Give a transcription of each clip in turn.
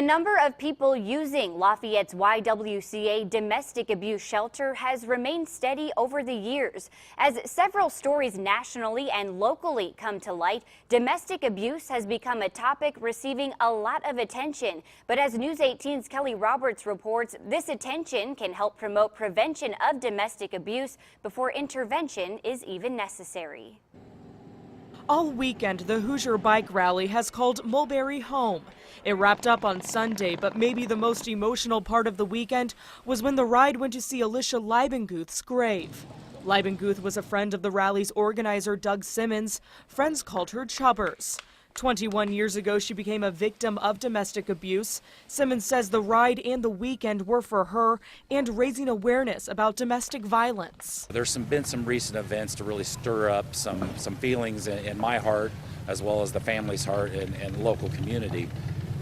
The number of people using Lafayette's YWCA domestic abuse shelter has remained steady over the years. As several stories nationally and locally come to light, domestic abuse has become a topic receiving a lot of attention. But as News 18's Kelly Roberts reports, this attention can help promote prevention of domestic abuse before intervention is even necessary. All weekend, the Hoosier Bike Rally has called Mulberry home. It wrapped up on Sunday, but maybe the most emotional part of the weekend was when the ride went to see Alicia Leibenguth's grave. Leibenguth was a friend of the rally's organizer, Doug Simmons. Friends called her Chubbers. 21 years ago, she became a victim of domestic abuse. Simmons says the ride and the weekend were for her and raising awareness about domestic violence. There's been some recent events to really stir up some feelings in my heart, as well as the family's heart and local community.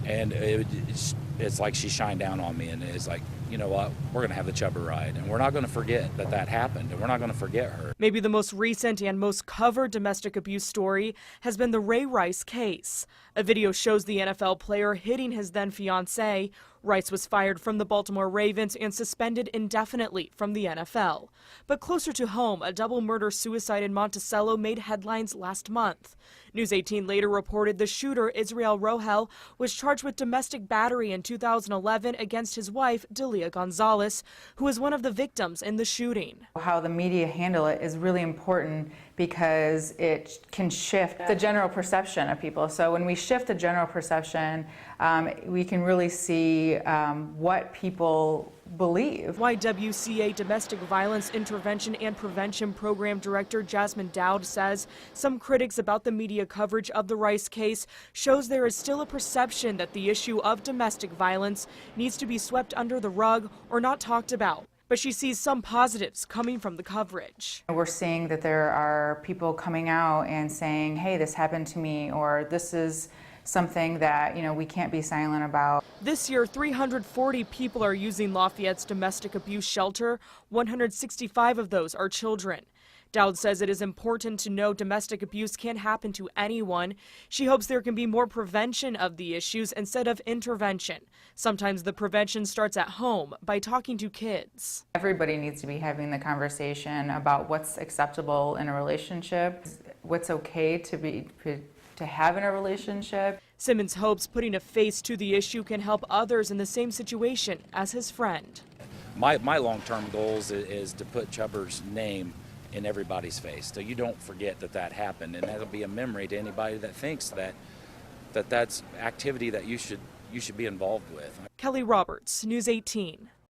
And it's like she shined down on me, and it's like, you know what, we're going to have the Chubber ride, and we're not going to forget that happened, and we're not going to forget her. Maybe the most recent and most covered domestic abuse story has been the Ray Rice case. A video shows the NFL player hitting his then fiancée. Rice was fired from the Baltimore Ravens and suspended indefinitely from the NFL. But closer to home, a double murder-suicide in Monticello made headlines last month. News 18 later reported the shooter, Israel Rohel, was charged with domestic battery in 2011 against his wife, Delia Gonzalez, who was one of the victims in the shooting. How the media handle it is really important because it can shift the general perception of people. So when we shift the general perception, we can really see what people believe. YWCA Domestic Violence Intervention and Prevention Program Director Jasmine Dowd says some critics about the media coverage of the Rice case shows there is still a perception that the issue of domestic violence needs to be swept under the rug or not talked about. But she sees some positives coming from the coverage. We're seeing that there are people coming out and saying, hey, this happened to me, or this is something that, we can't be silent about. This year, 340 people are using Lafayette's domestic abuse shelter. 165 of those are children. Dowd says it is important to know domestic abuse can happen to anyone. She hopes there can be more prevention of the issues instead of intervention. Sometimes the prevention starts at home by talking to kids. Everybody needs to be having the conversation about what's acceptable in a relationship, what's okay to have in a relationship. Simmons hopes putting a face to the issue can help others in the same situation as his friend. My long-term goals is to put Chubber's name in everybody's face, so you don't forget that happened, and that'll be a memory to anybody that thinks that's activity that you should be involved with. Kelly Roberts, News 18.